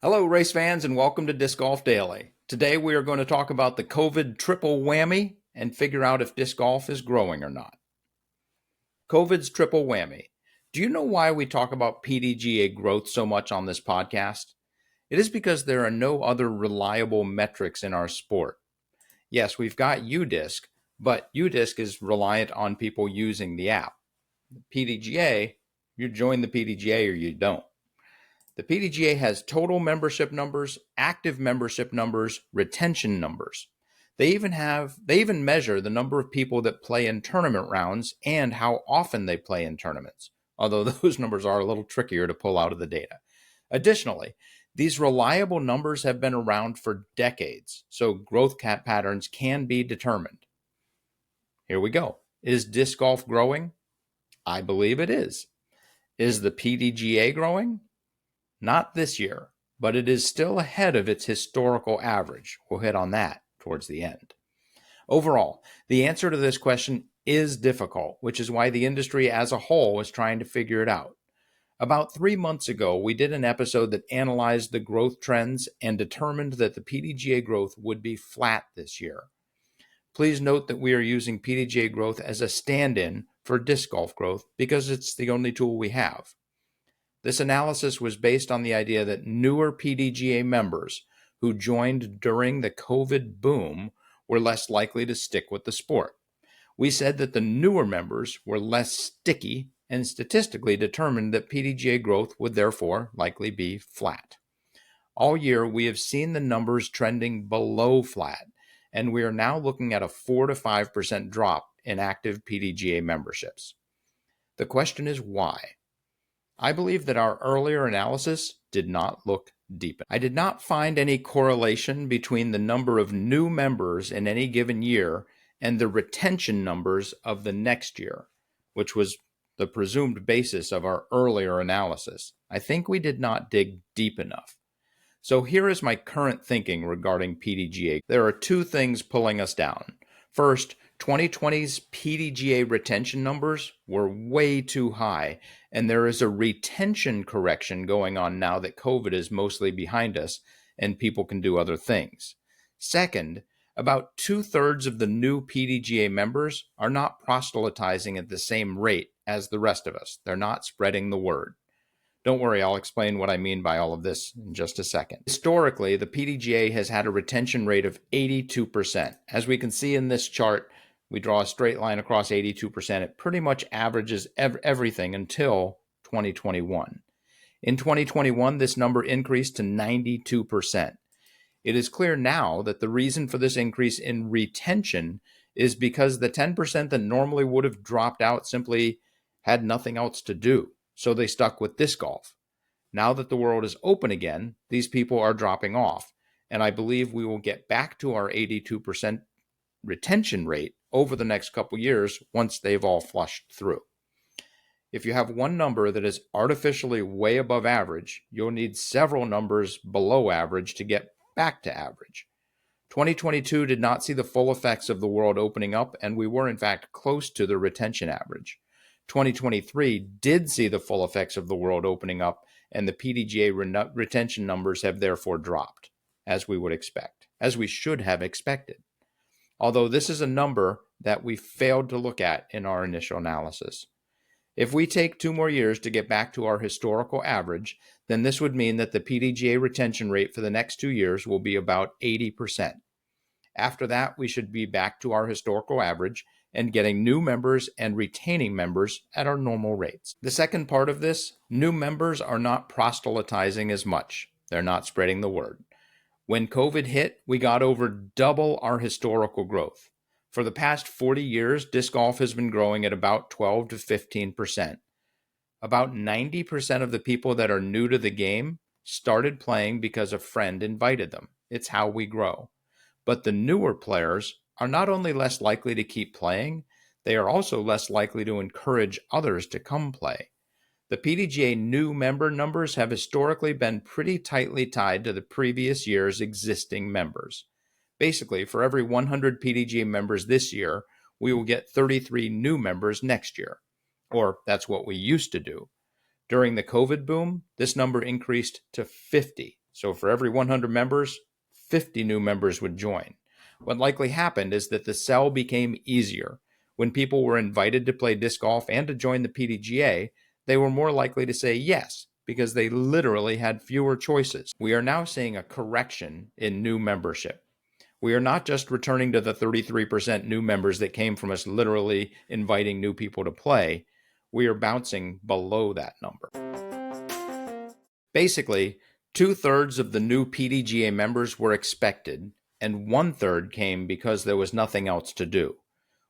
Hello, race fans, and welcome to Disc Golf Daily. Today we are going to talk about the COVID triple whammy and figure out if disc golf is growing or not. COVID's triple whammy. Do you know why we talk about PDGA growth so much on this podcast? It is because there are no other reliable metrics in our sport. Yes, we've got UDisc, but UDisc is reliant on people using the app. PDGA, you join the PDGA or you don't. The PDGA has total membership numbers, active membership numbers, retention numbers. They even measure the number of people that play in tournament rounds and how often they play in tournaments, although those numbers are a little trickier to pull out of the data. Additionally, these reliable numbers have been around for decades, so growth patterns can be determined. Here we go. Is disc golf growing? I believe it is. Is the PDGA growing? Not this year, but it is still ahead of its historical average. We'll hit on that towards the end. Overall, the answer to this question is difficult, which is why the industry as a whole is trying to figure it out. About 3 months ago, we did an episode that analyzed the growth trends and determined that the PDGA growth would be flat this year. Please note that we are using PDGA growth as a stand-in for disc golf growth because it's the only tool we have. This analysis was based on the idea that newer PDGA members who joined during the COVID boom were less likely to stick with the sport. We said that the newer members were less sticky and statistically determined that PDGA growth would therefore likely be flat. All year, we have seen the numbers trending below flat, and we are now looking at a 4 to 5% drop in active PDGA memberships. The question is why? I believe that our earlier analysis did not look deep. I did not find any correlation between the number of new members in any given year and the retention numbers of the next year, which was the presumed basis of our earlier analysis. I think we did not dig deep enough. So here is my current thinking regarding PDGA. There are two things pulling us down. First, 2020's PDGA retention numbers were way too high, and there is a retention correction going on now that COVID is mostly behind us and people can do other things. Second, about 2/3 of the new PDGA members are not proselytizing at the same rate as the rest of us. They're not spreading the word. Don't worry, I'll explain what I mean by all of this in just a second. Historically, the PDGA has had a retention rate of 82%. As we can see in this chart, we draw a straight line across 82%. It pretty much averages everything until 2021. In 2021, this number increased to 92%. It is clear now that the reason for this increase in retention is because the 10% that normally would have dropped out simply had nothing else to do. So they stuck with disc golf. Now that the world is open again, these people are dropping off, and I believe we will get back to our 82% retention rate over the next couple years once they've all flushed through. If you have one number that is artificially way above average, you'll need several numbers below average to get back to average. 2022 did not see the full effects of the world opening up, and we were in fact close to the retention average. 2023 did see the full effects of the world opening up, and the PDGA retention numbers have therefore dropped, as we would expect, as we should have expected. Although this is a number that we failed to look at in our initial analysis. If we take 2 more years to get back to our historical average, then this would mean that the PDGA retention rate for the next 2 years will be about 80%. After that, we should be back to our historical average and getting new members and retaining members at our normal rates. The second part of this, new members are not proselytizing as much. They're not spreading the word. When COVID hit, we got over double our historical growth. For the past 40 years, disc golf has been growing at about 12 to 15%. About 90% of the people that are new to the game started playing because a friend invited them. It's how we grow. But the newer players are not only less likely to keep playing, they are also less likely to encourage others to come play. The PDGA new member numbers have historically been pretty tightly tied to the previous year's existing members. Basically, for every 100 PDGA members this year, we will get 33 new members next year. Or that's what we used to do. During the COVID boom, this number increased to 50. So for every 100 members, 50 new members would join. What likely happened is that the sell became easier. When people were invited to play disc golf and to join the PDGA, they were more likely to say yes because they literally had fewer choices. We are now seeing a correction in new membership. We are not just returning to the 33% new members that came from us literally inviting new people to play. We are bouncing below that number. Basically, 2/3 of the new PDGA members were expected, and 1/3 came because there was nothing else to do.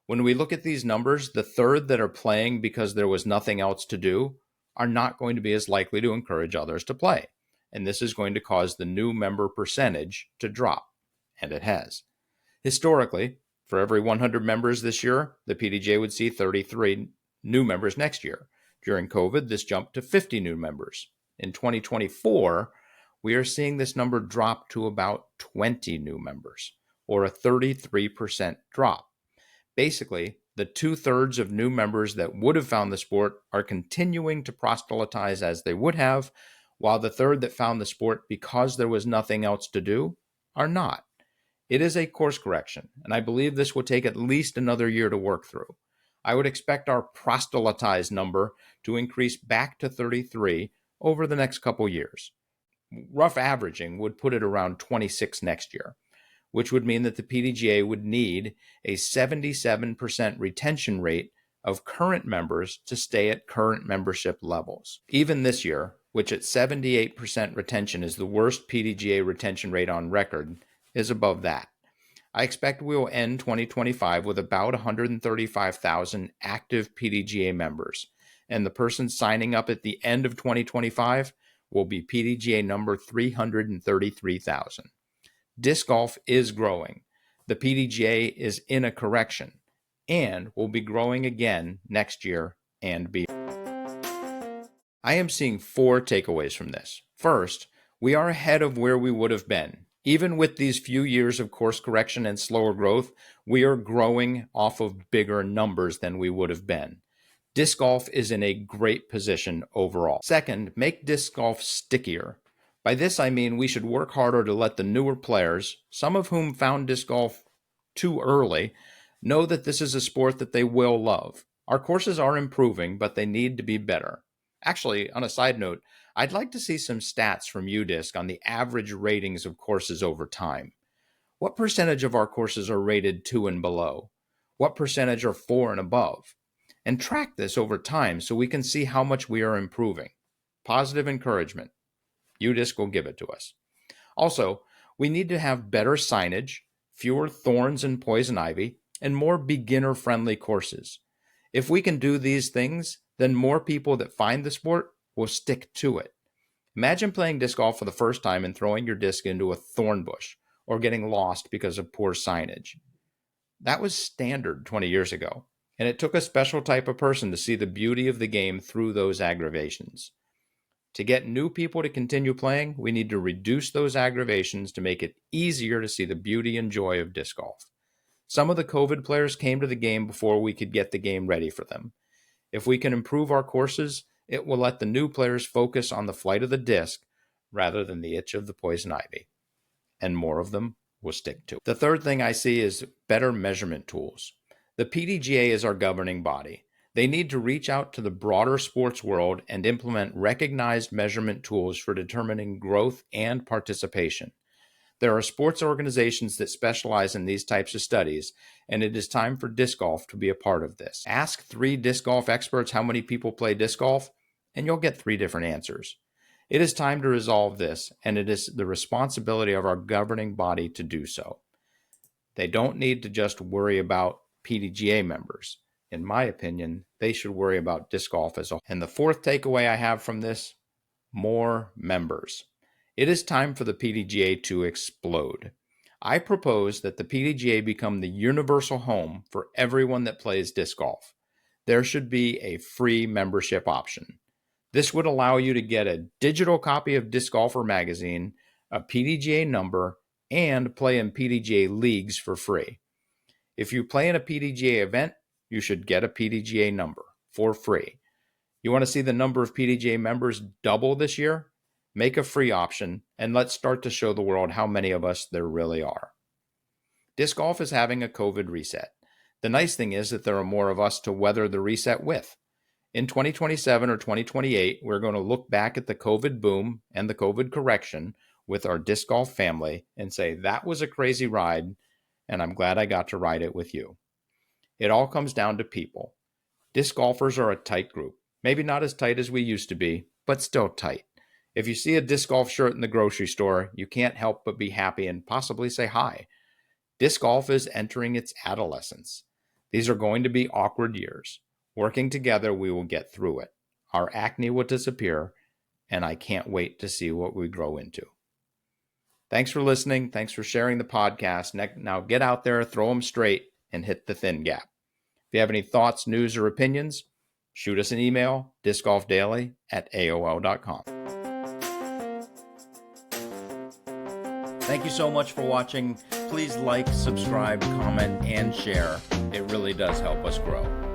When we look at these numbers, the third that are playing because there was nothing else to do are not going to be as likely to encourage others to play. And this is going to cause the new member percentage to drop. And it has. Historically, for every 100 members this year, the PDGA would see 33 new members next year. During COVID, this jumped to 50 new members. In 2024, we are seeing this number drop to about 20 new members, or a 33% drop. Basically, the 2/3 of new members that would have found the sport are continuing to proselytize as they would have, while the third that found the sport because there was nothing else to do are not. It is a course correction, and I believe this will take at least another year to work through. I would expect our proselytize number to increase back to 33 over the next couple years. Rough averaging would put it around 26 next year, which would mean that the PDGA would need a 77% retention rate of current members to stay at current membership levels. Even this year, which at 78% retention is the worst PDGA retention rate on record, is above that. I expect we will end 2025 with about 135,000 active PDGA members, and the person signing up at the end of 2025 will be PDGA number 333,000. Disc golf is growing. The PDGA is in a correction and will be growing again next year and beyond. I am seeing 4 takeaways from this. First, we are ahead of where we would have been. Even with these few years of course correction and slower growth, we are growing off of bigger numbers than we would have been. Disc golf is in a great position overall. Second, make disc golf stickier. By this, I mean we should work harder to let the newer players, some of whom found disc golf too early, know that this is a sport that they will love. Our courses are improving, but they need to be better. Actually, on a side note, I'd like to see some stats from UDisc on the average ratings of courses over time. What percentage of our courses are rated 2 and below? What percentage are 4 and above? And track this over time so we can see how much we are improving. Positive encouragement. UDisc will give it to us. Also, we need to have better signage, fewer thorns and poison ivy, and more beginner-friendly courses. If we can do these things, then more people that find the sport will stick to it. Imagine playing disc golf for the first time and throwing your disc into a thorn bush or getting lost because of poor signage. That was standard 20 years ago, and it took a special type of person to see the beauty of the game through those aggravations. To get new people to continue playing, we need to reduce those aggravations to make it easier to see the beauty and joy of disc golf. Some of the COVID players came to the game before we could get the game ready for them. If we can improve our courses, it will let the new players focus on the flight of the disc rather than the itch of the poison ivy. And more of them will stick to it. The third thing I see is better measurement tools. The PDGA is our governing body. They need to reach out to the broader sports world and implement recognized measurement tools for determining growth and participation. There are sports organizations that specialize in these types of studies, and it is time for disc golf to be a part of this. Ask 3 disc golf experts how many people play disc golf, and you'll get 3 different answers. It is time to resolve this, and it is the responsibility of our governing body to do so. They don't need to just worry about PDGA members. In my opinion, they should worry about disc golf as a whole. And the fourth takeaway I have from this, more members. It is time for the PDGA to explode. I propose that the PDGA become the universal home for everyone that plays disc golf. There should be a free membership option. This would allow you to get a digital copy of Disc Golfer magazine, a PDGA number, and play in PDGA leagues for free. If you play in a PDGA event, you should get a PDGA number for free. You want to see the number of PDGA members double this year? Make a free option, and let's start to show the world how many of us there really are. Disc golf is having a COVID reset. The nice thing is that there are more of us to weather the reset with. In 2027 or 2028, we're going to look back at the COVID boom and the COVID correction with our disc golf family and say, that was a crazy ride, and I'm glad I got to ride it with you. It all comes down to people. Disc golfers are a tight group. Maybe not as tight as we used to be, but still tight. If you see a disc golf shirt in the grocery store, you can't help but be happy and possibly say hi. Disc golf is entering its adolescence. These are going to be awkward years. Working together, we will get through it. Our acne will disappear, and I can't wait to see what we grow into. Thanks for listening. Thanks for sharing the podcast. Now get out there, throw them straight, and hit the thin gap. If you have any thoughts, news, or opinions, shoot us an email, discgolfdaily@aol.com. Thank you so much for watching. Please like, subscribe, comment, and share. It really does help us grow.